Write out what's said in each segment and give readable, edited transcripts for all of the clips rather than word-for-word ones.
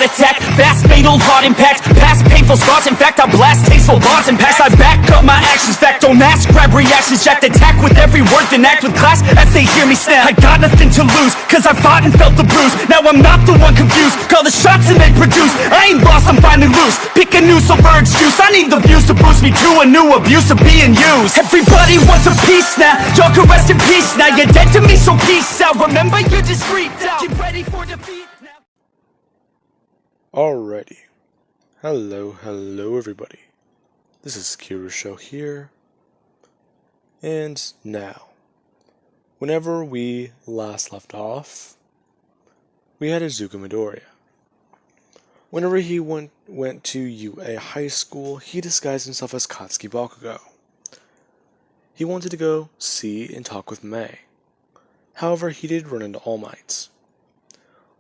attack, fast fatal heart impact, past painful scars. In fact, I blast tasteful bars and packs. I back up my actions, fact don't ask, grab reactions, jacked attack with every word, then act with class as they hear me snap. I got nothing to lose, cause I fought and felt the bruise. Now I'm not the one confused, call the shots and they produce. I ain't lost, I'm finally loose, pick a new silver excuse. I need the views to boost me to a new abuse of being used. Everybody wants a piece now, y'all can rest in peace now. You're dead to me, so peace out. Remember, you're discreet out. Get ready for defeat now. Alrighty. Hello everybody. This is Kira Show here. And now, whenever we last left off, we had Izuku Midoriya. Whenever he went to UA High School, he disguised himself as Katsuki Bakugo. He wanted to go see and talk with Mei. However, he did run into All Might.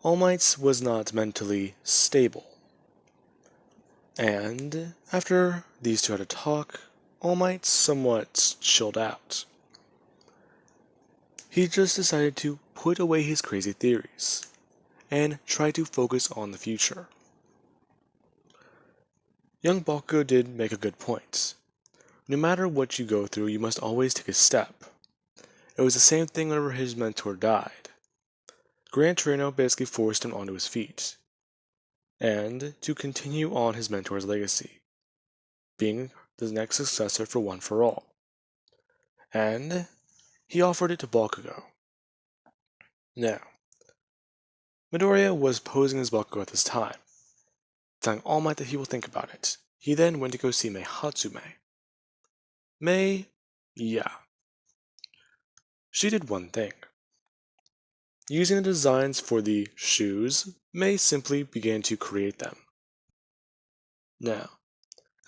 All Might was not mentally stable. And after these two had a talk, All Might somewhat chilled out. He just decided to put away his crazy theories and try to focus on the future. Young Bakugo did make a good point. No matter what you go through, you must always take a step. It was the same thing whenever his mentor died. Gran Torino basically forced him onto his feet, and to continue on his mentor's legacy, being the next successor for One for All. And he offered it to Bakugo. Now, Midoriya was posing as Bakugo at this time, telling All Might that he will think about it. He then went to go see Mei Hatsume. Mei, yeah. She did one thing. Using the designs for the shoes, Mei simply began to create them. Now,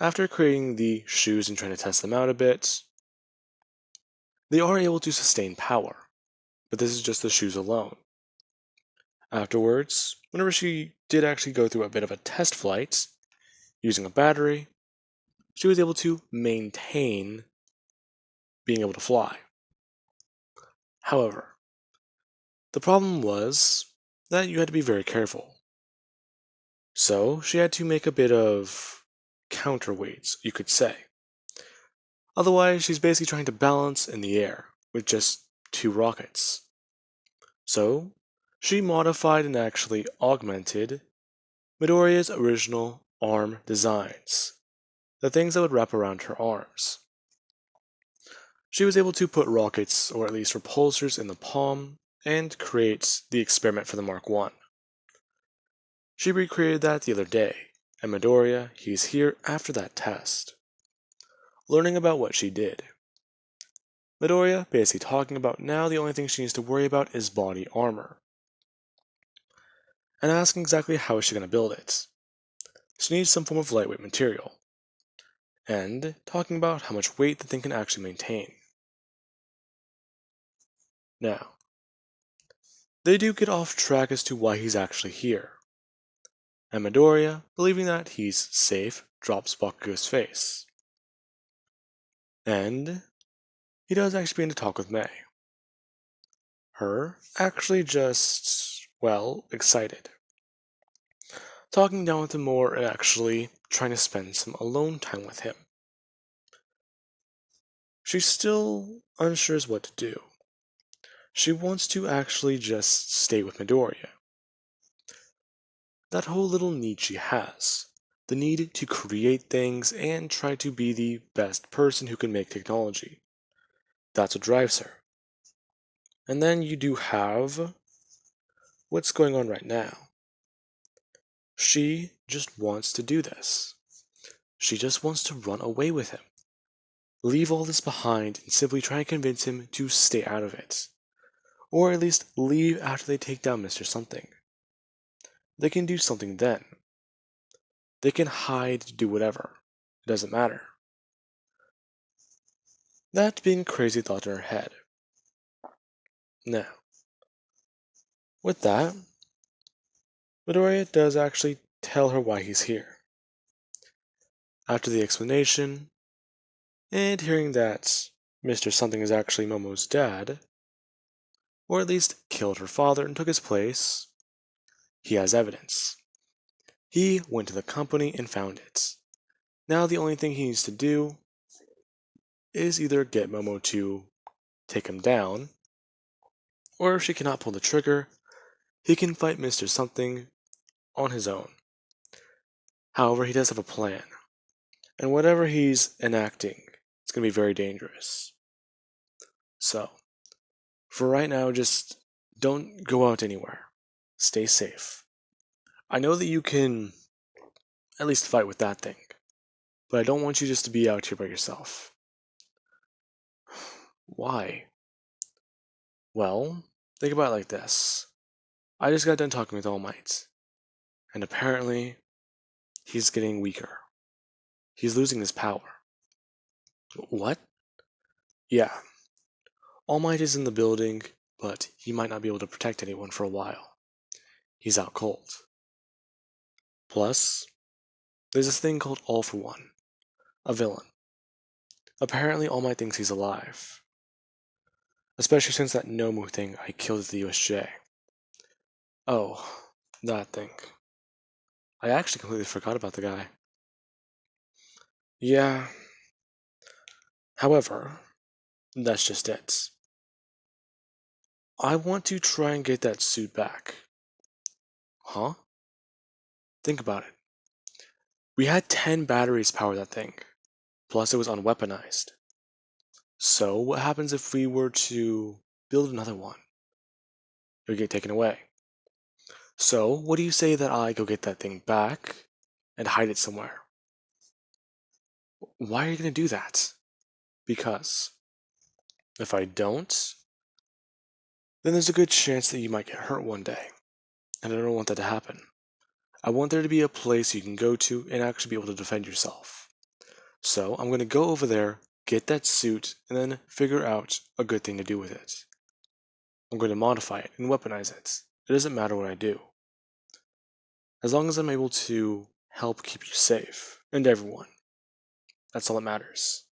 after creating the shoes and trying to test them out a bit, they are able to sustain power, but this is just the shoes alone. Afterwards, whenever she did actually go through a bit of a test flight, using a battery, she was able to maintain being able to fly. However, the problem was that you had to be very careful. So she had to make a bit of counterweights, you could say. Otherwise, she's basically trying to balance in the air with just 2 rockets. So she modified and actually augmented Midoriya's original arm designs, the things that would wrap around her arms. She was able to put rockets, or at least repulsors, in the palm and create the experiment for the Mark I. She recreated that the other day, and Midoriya, he's here after that test, learning about what she did. Midoriya basically talking about now the only thing she needs to worry about is body armor, and asking exactly how is she going to build it. She needs some form of lightweight material, and talking about how much weight the thing can actually maintain. Now, they do get off track as to why he's actually here, and Midoriya, believing that he's safe, drops Bakugo's face. And he does actually begin to talk with Mei. Her actually just, well, excited. Talking down with him more and actually trying to spend some alone time with him. She's still unsure as what to do. She wants to actually just stay with Midoriya. That whole little need she has, the need to create things and try to be the best person who can make technology. That's what drives her. And then you do have what's going on right now. She just wants to do this. She just wants to run away with him. Leave all this behind and simply try and convince him to stay out of it. Or at least leave after they take down Mr. Something. They can do something then. They can hide, do whatever. It doesn't matter. That being a crazy thought in her head. Now, with that, Midoriya does actually tell her why he's here. After the explanation, and hearing that Mr. Something is actually Momo's dad, or at least killed her father and took his place, he has evidence. He went to the company and found it. Now the only thing he needs to do is either get Momo to take him down, or if she cannot pull the trigger, he can fight Mr. Something on his own. However, he does have a plan, and whatever he's enacting, it's going to be very dangerous. So, for right now, just don't go out anywhere. Stay safe. I know that you can at least fight with that thing, but I don't want you just to be out here by yourself. Why? Well, think about it like this. I just got done talking with All Might, and apparently, he's getting weaker. He's losing his power. What? Yeah, All Might is in the building, but he might not be able to protect anyone for a while. He's out cold. Plus, there's this thing called All for One, a villain. Apparently, All Might thinks he's alive. Especially since that Nomu thing I killed at the USJ. Oh, that thing. I actually completely forgot about the guy. Yeah. However, that's just it. I want to try and get that suit back. Huh? Think about it. We had 10 batteries power that thing. Plus, it was unweaponized. So, what happens if we were to build another one? It would get taken away. So, what do you say that I go get that thing back and hide it somewhere? Why are you going to do that? Because if I don't, then there's a good chance that you might get hurt one day. And I don't want that to happen. I want there to be a place you can go to and actually be able to defend yourself. So I'm going to go over there, get that suit, and then figure out a good thing to do with it. I'm going to modify it and weaponize it. It doesn't matter what I do. As long as I'm able to help keep you safe, and everyone. That's all that matters.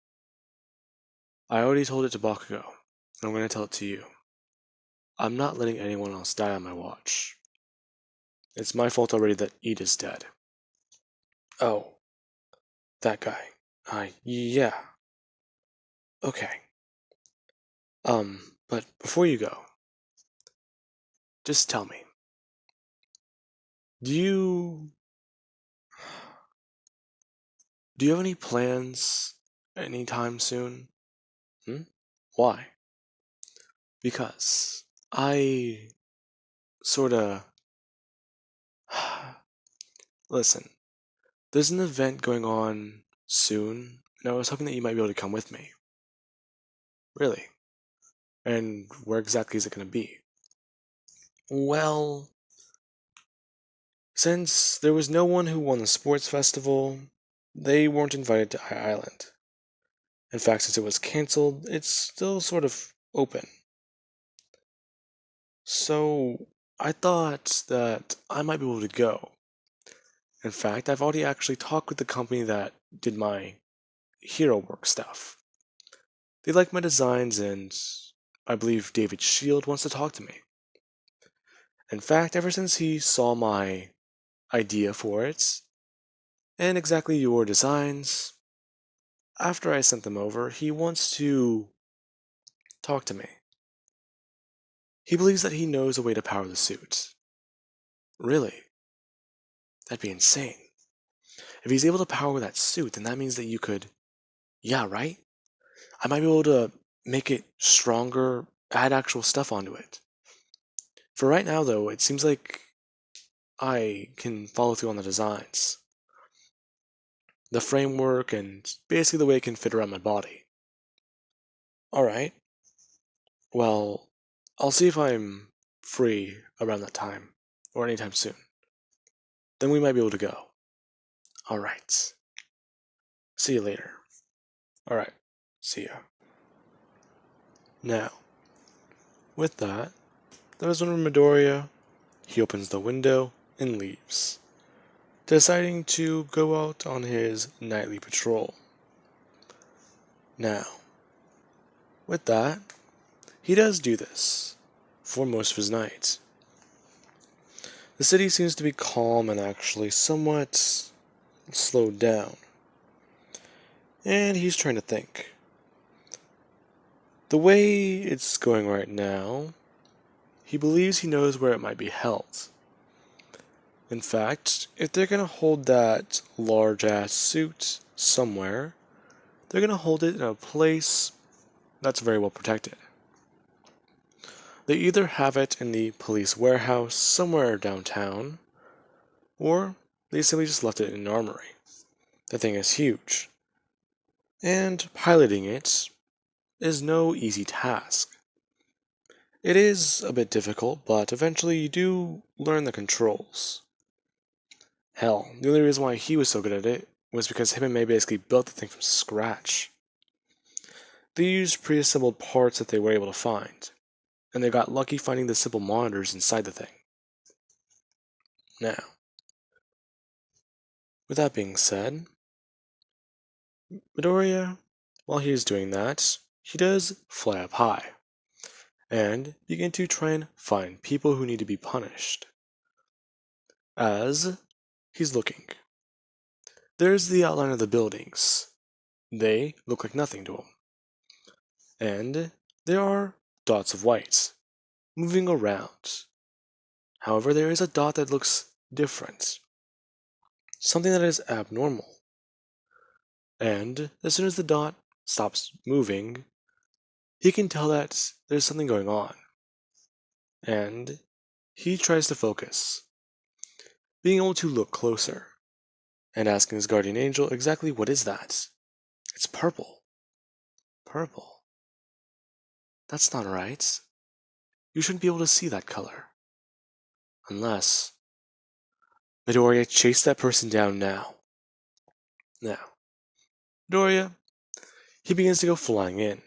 I already told it to Bakugo, and I'm going to tell it to you. I'm not letting anyone else die on my watch. It's my fault already that Ida's dead. Oh, that guy. Yeah. Okay. But before you go, just tell me. Do you do you have any plans anytime soon? Hmm? Why? Because I sorta listen, there's an event going on soon, and I was hoping that you might be able to come with me. Really? And where exactly is it gonna be? Well, since there was no one who won the sports festival, they weren't invited to High Island. In fact, since it was cancelled, it's still sort of open. So I thought that I might be able to go. In fact, I've already actually talked with the company that did my hero work stuff. They like my designs, and I believe David Shield wants to talk to me. In fact, ever since he saw my idea for it, and exactly your designs, after I sent them over, he wants to talk to me. He believes that he knows a way to power the suit. Really? That'd be insane. If he's able to power that suit, then that means that you could. Yeah, right? I might be able to make it stronger, add actual stuff onto it. For right now, though, it seems like I can follow through on the designs, the framework, and basically the way it can fit around my body. Alright. Well, I'll see if I'm free around that time, or anytime soon. Then we might be able to go. Alright. See you later. Alright. See ya. Now, with that, there's one from Midoriya. He opens the window and leaves, deciding to go out on his nightly patrol. Now, with that, he does do this for most of his nights. The city seems to be calm and actually somewhat slowed down. And he's trying to think. The way it's going right now, he believes he knows where it might be held. In fact, if they're going to hold that large-ass suit somewhere, they're going to hold it in a place that's very well protected. They either have it in the police warehouse somewhere downtown, or they simply just left it in an armory. The thing is huge, and piloting it is no easy task. It is a bit difficult, but eventually you do learn the controls. Hell, the only reason why he was so good at it was because him and May basically built the thing from scratch. They used pre-assembled parts that they were able to find, and they got lucky finding the simple monitors inside the thing. Now, with that being said, Midoriya, while he is doing that, he does fly up high, and begin to try and find people who need to be punished. As he's looking, there's the outline of the buildings. They look like nothing to him. And there are dots of white moving around. However, there is a dot that looks different, something that is abnormal. And as soon as the dot stops moving, he can tell that there's something going on. And he tries to focus, being able to look closer, and asking his guardian angel exactly what is that. It's purple. Purple. That's not right. You shouldn't be able to see that color. Unless Midoriya chased that person down now. Now, Midoriya, he begins to go flying in.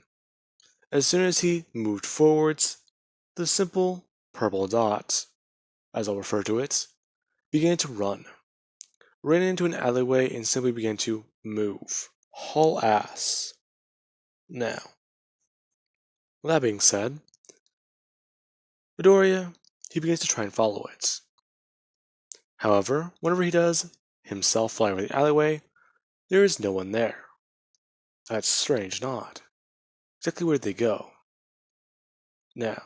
As soon as he moved forwards, the simple purple dot, as I'll refer to it, began to run. Ran into an alleyway and simply began to move. Haul ass. Now, with that being said, Midoriya, he begins to try and follow it. However, whenever he does himself fly over the alleyway, there is no one there. That's strange, not? Exactly where'd they go? Now,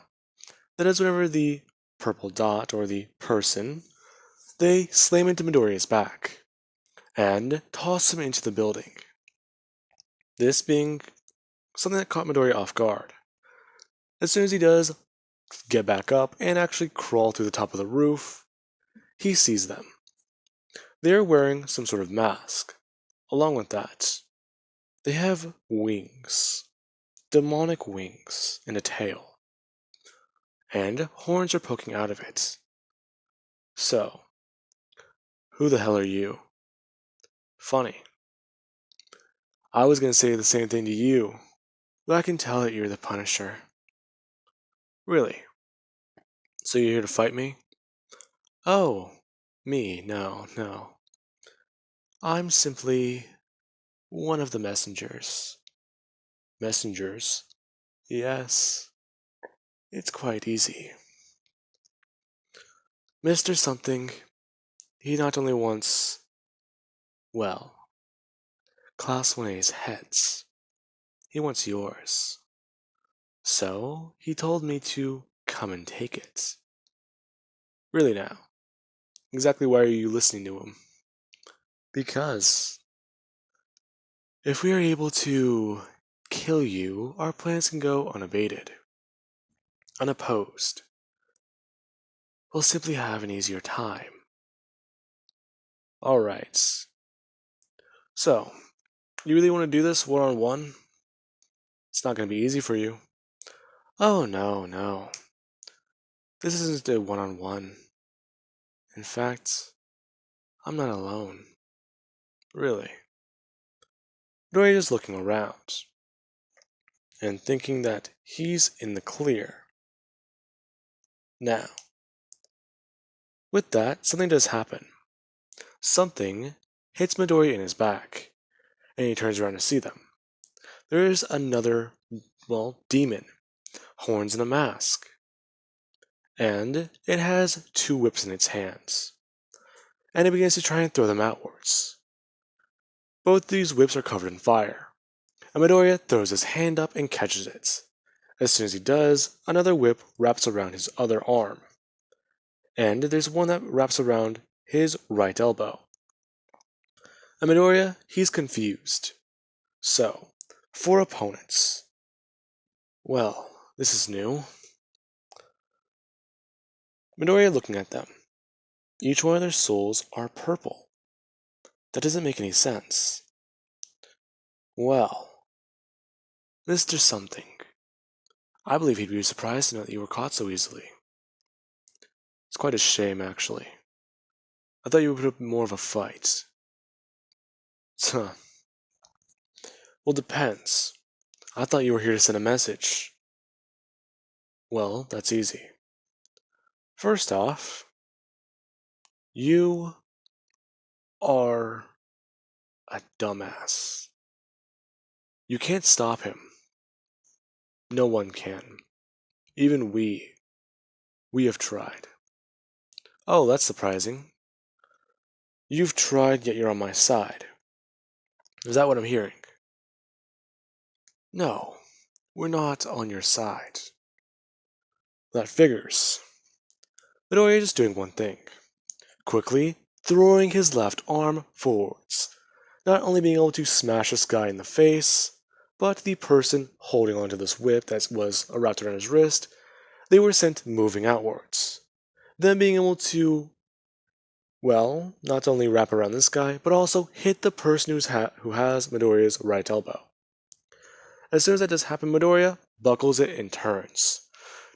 that is whenever the purple dot, or the person, they slam into Midoriya's back, and toss him into the building. This being something that caught Midoriya off guard. As soon as he does get back up and actually crawl through the top of the roof, he sees them. They are wearing some sort of mask. Along with that, they have wings. Demonic wings and a tail. And horns are poking out of it. So, who the hell are you? Funny. I was gonna say the same thing to you, but I can tell that you're the Punisher. Really? So you're here to fight me? Oh, me, no, no. I'm simply one of the messengers. Messengers? Yes, it's quite easy. Mr. Something, he not only wants, well, Class 1A's heads, he wants yours. So, he told me to come and take it. Really now, exactly why are you listening to him? Because if we are able to kill you, our plans can go unabated, unopposed. We'll simply have an easier time. Alright. So, you really want to do this one-on-one? It's not going to be easy for you. Oh, no, no. This isn't a one-on-one. In fact, I'm not alone. Really. Dory is looking around and thinking that he's in the clear. Now, with that, something does happen. Something hits Midori in his back, and he turns around to see them. There is another, well, demon, horns and a mask. and it has two whips in its hands, and it begins to try and throw them outwards. Both these whips are covered in fire, and Midoriya throws his hand up and catches it. As soon as he does, another whip wraps around his other arm, and there's one that wraps around his right elbow. And Midoriya, he's confused. So, 4 opponents. Well, this is new. Midoriya looking at them. Each one of their souls are purple. That doesn't make any sense. Well, Mr. Something, I believe he'd be surprised to know that you were caught so easily. It's quite a shame, actually. I thought you would put up more of a fight. Huh. Well, depends. I thought you were here to send a message. Well, that's easy. First off, you are a dumbass. You can't stop him. No one can. Even we. We have tried. Oh, that's surprising. You've tried, yet you're on my side. Is that what I'm hearing? No, we're not on your side. That figures. Midoriya is doing one thing. Quickly throwing his left arm forwards. Not only being able to smash this guy in the face, but the person holding onto this whip that was wrapped around his wrist, they were sent moving outwards. Then being able to, well, not only wrap around this guy, but also hit the person who has Midoriya's right elbow. As soon as that does happen, Midoriya buckles it and turns,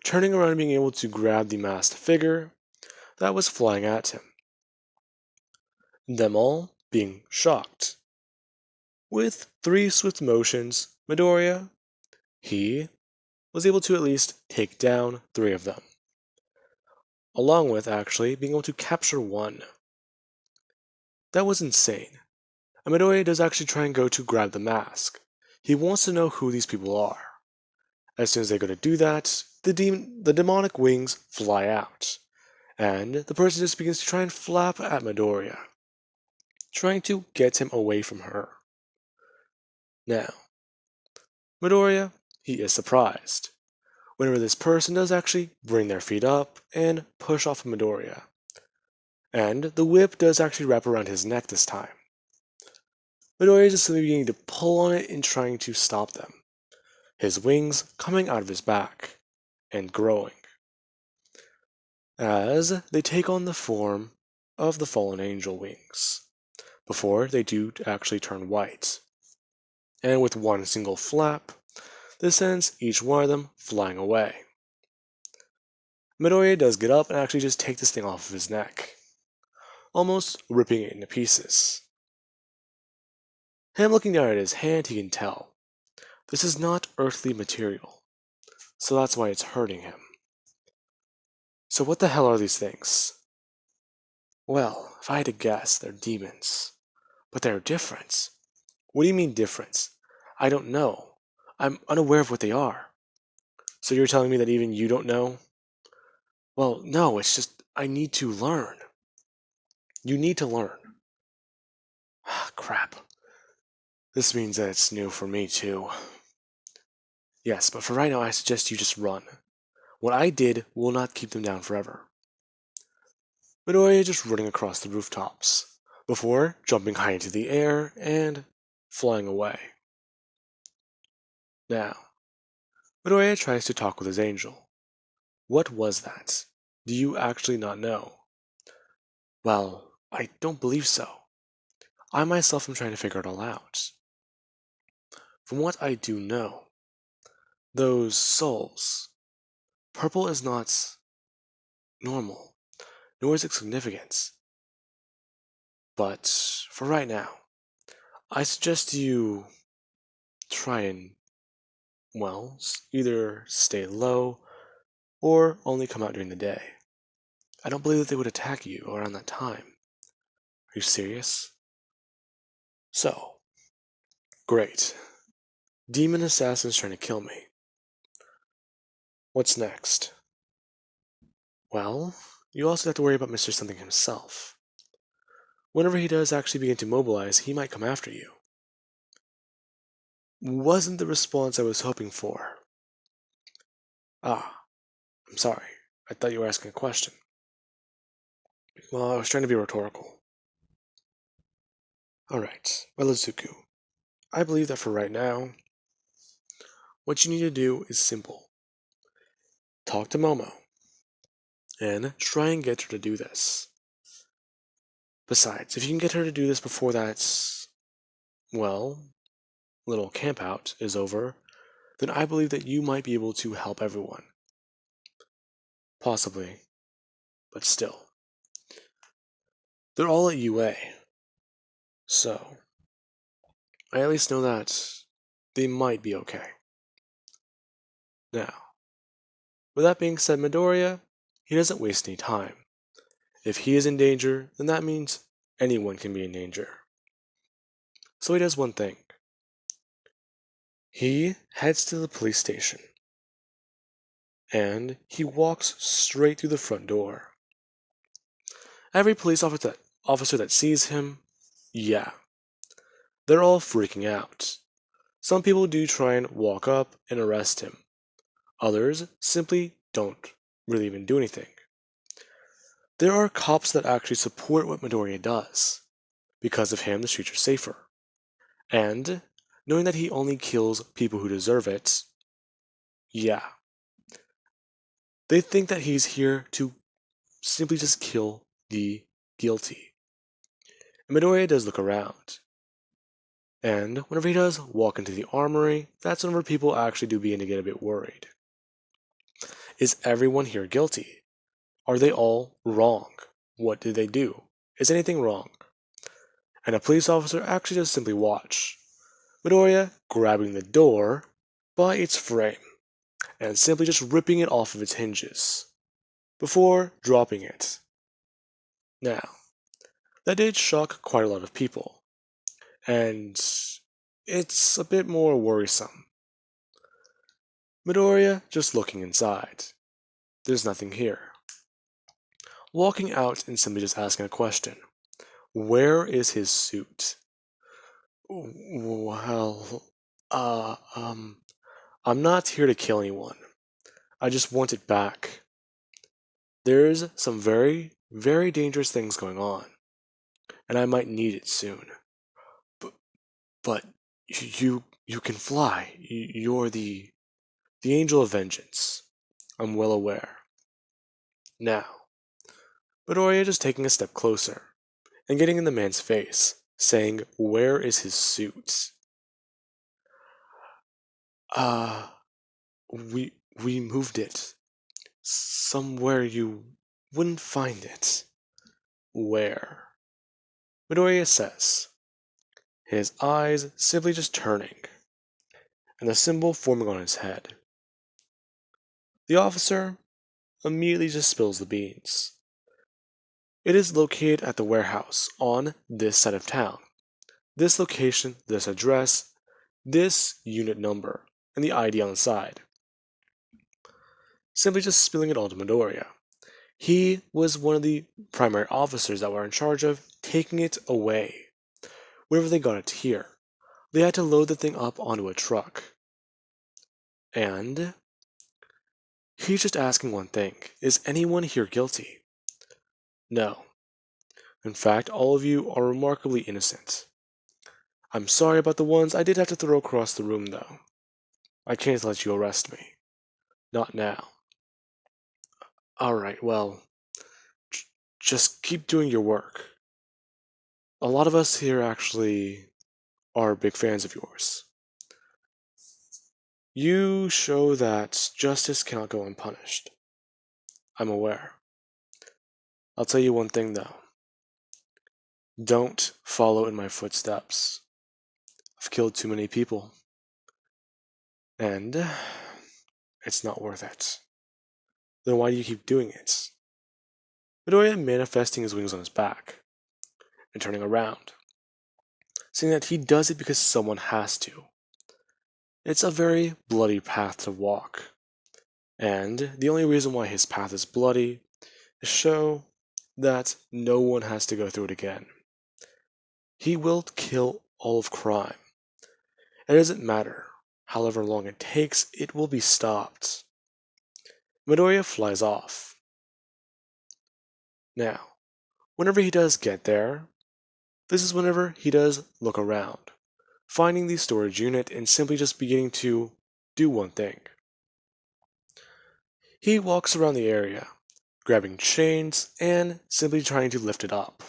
turning around and being able to grab the masked figure that was flying at him. Them all being shocked. With 3 swift motions, Midoriya, he was able to at least take down 3 of them, along with actually being able to capture 1. That was insane. And Midoriya does actually try and go to grab the mask. He wants to know who these people are. As soon as they go to do that, the demonic wings fly out, and the person just begins to try and flap at Midoriya, trying to get him away from her. Now, Midoriya, he is surprised whenever this person does actually bring their feet up and push off of Midoriya. And the whip does actually wrap around his neck this time. Midoriya is just simply beginning to pull on it and trying to stop them, his wings coming out of his back and growing, as they take on the form of the fallen angel wings, before they do actually turn white. And with one single flap, this sends each one of them flying away. Midoriya does get up and actually just take this thing off of his neck, almost ripping it into pieces. Him looking down at his hand, he can tell this is not earthly material, so that's why it's hurting him. So what the hell are these things? Well, if I had to guess, they're demons. But they're different. What do you mean different? I don't know. I'm unaware of what they are. So you're telling me that even you don't know? Well, no, it's just I need to learn. You need to learn. Ah, crap. This means that it's new for me too. Yes, but for right now I suggest you just run. What I did will not keep them down forever. Midoriya just running across the rooftops, before jumping high into the air and flying away. Now, Midoriya tries to talk with his angel. What was that? Do you actually not know? Well, I don't believe so. I myself am trying to figure it all out. From what I do know, those souls, purple is not normal, nor is it significant. But for right now, I suggest you try and, well, either stay low or only come out during the day. I don't believe that they would attack you around that time. Are you serious? So, great. Demon assassins trying to kill me. What's next? Well, you also have to worry about Mr. Something himself. Whenever he does actually begin to mobilize, he might come after you. Wasn't the response I was hoping for. Ah, I'm sorry. I thought you were asking a question. Well, I was trying to be rhetorical. Alright, well, Izuku, I believe that for right now, what you need to do is simple. Talk to Momo, and try and get her to do this. Besides, if you can get her to do this before that, well, little campout is over, then I believe that you might be able to help everyone. Possibly, but still. They're all at UA, so I at least know that they might be okay. Now, with that being said, Midoriya, he doesn't waste any time. If he is in danger, then that means anyone can be in danger. So he does one thing. He heads to the police station, and he walks straight through the front door. Every police officer that sees him, yeah, they're all freaking out. Some people do try and walk up and arrest him. Others simply don't really even do anything. There are cops that actually support what Midoriya does. Because of him, the streets are safer. And, knowing that he only kills people who deserve it, yeah. They think that he's here to simply just kill the guilty. And Midoriya does look around. And whenever he does walk into the armory, that's whenever people actually do begin to get a bit worried. Is everyone here guilty? Are they all wrong? What did they do? Is anything wrong? And a police officer actually does simply watch Midoriya grabbing the door by its frame and simply just ripping it off of its hinges before dropping it. Now, that did shock quite a lot of people, and it's a bit more worrisome. Midoriya just looking inside. There's nothing here. Walking out and simply just asking a question. Where is his suit? Well, I'm not here to kill anyone. I just want it back. There's some very, very dangerous things going on, and I might need it soon. But you can fly. You're the angel of vengeance. I'm well aware. Now, Midoriya just taking a step closer and getting in the man's face, saying, "Where is his suit?" Uh, we moved it. Somewhere you wouldn't find it. Where? Midoriya says, his eyes simply just turning, and the symbol forming on his head. The officer immediately just spills the beans. It is located at the warehouse on this side of town. This location, this address, this unit number, and the ID on the side. Simply just spilling it all to Midoriya. He was one of the primary officers that were in charge of taking it away. Whenever they got it here, they had to load the thing up onto a truck. And he's just asking one thing. Is anyone here guilty? No. In fact, all of you are remarkably innocent. I'm sorry about the ones I did have to throw across the room, though. I can't let you arrest me. Not now. Alright, well, just keep doing your work. A lot of us here actually are big fans of yours. You show that justice cannot go unpunished. I'm aware. I'll tell you one thing, though. Don't follow in my footsteps. I've killed too many people. And it's not worth it. Then why do you keep doing it? Midoriya manifesting his wings on his back and turning around, saying that he does it because someone has to. It's a very bloody path to walk, and the only reason why his path is bloody to show that no one has to go through it again. He will kill all of crime. It doesn't matter. However long it takes, it will be stopped. Midoriya flies off. Now, whenever he does get there, this is whenever he does look around, finding the storage unit and simply just beginning to do one thing. He walks around the area, grabbing chains and simply trying to lift it up,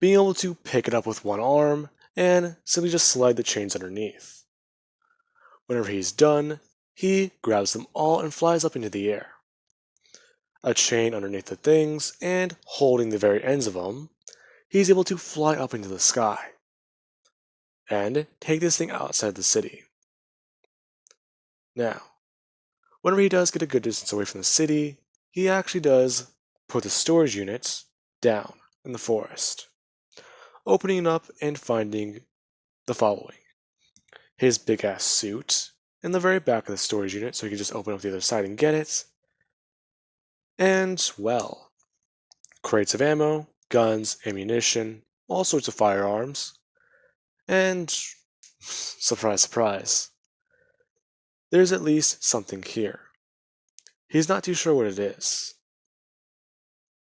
being able to pick it up with one arm and simply just slide the chains underneath. Whenever he's done, he grabs them all and flies up into the air. A chain underneath the things, and holding the very ends of them, he's able to fly up into the sky and take this thing outside the city. Now, whenever he does get a good distance away from the city, he actually does put the storage units down in the forest, opening it up and finding the following: his big ass suit in the very back of the storage unit, so he can just open up the other side and get it. And, well, crates of ammo, guns, ammunition, all sorts of firearms. And, surprise, surprise, there's at least something here. He's not too sure what it is.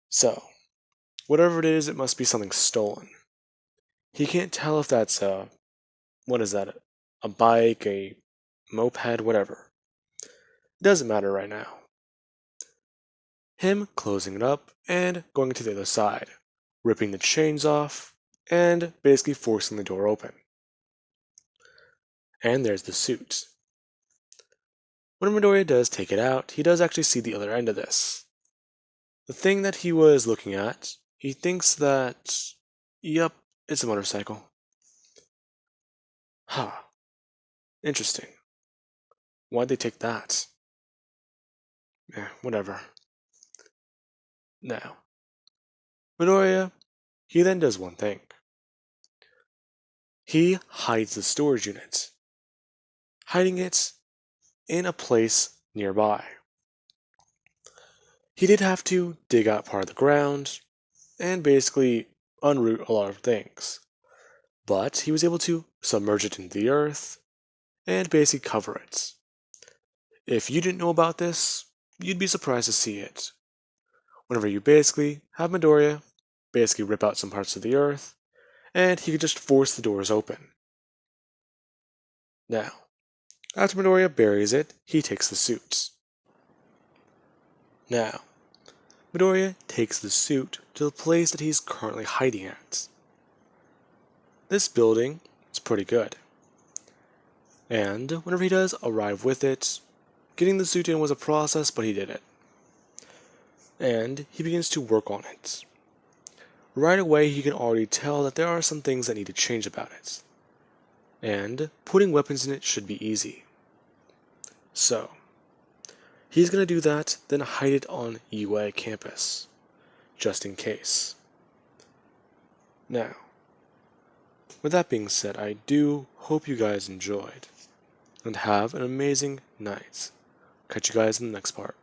So, whatever it is, it must be something stolen. He can't tell if that's what is that? A bike, a moped, whatever. It doesn't matter right now. Him closing it up and going to the other side, ripping the chains off, and basically forcing the door open. And there's the suit. When Midoriya does take it out, he does actually see the other end of this. The thing that he was looking at, he thinks that, yep, it's a motorcycle. Huh. Interesting. Why'd they take that? Whatever. Now, Midoriya, he then does one thing. He hides the storage unit, hiding it in a place nearby. He did have to dig out part of the ground and basically unroot a lot of things, but he was able to submerge it into the earth and basically cover it. If you didn't know about this, you'd be surprised to see it. Whenever you basically have Midoriya basically rip out some parts of the earth, and he could just force the doors open. Now, after Midoriya buries it, he takes the suit. Now, Midoriya takes the suit to the place that he's currently hiding at. This building is pretty good. And whenever he does arrive with it, getting the suit in was a process, but he did it. And he begins to work on it. Right away, he can already tell that there are some things that need to change about it. And putting weapons in it should be easy. So, he's going to do that, then hide it on UA campus, just in case. Now, with that being said, I do hope you guys enjoyed, and have an amazing night. Catch you guys in the next part.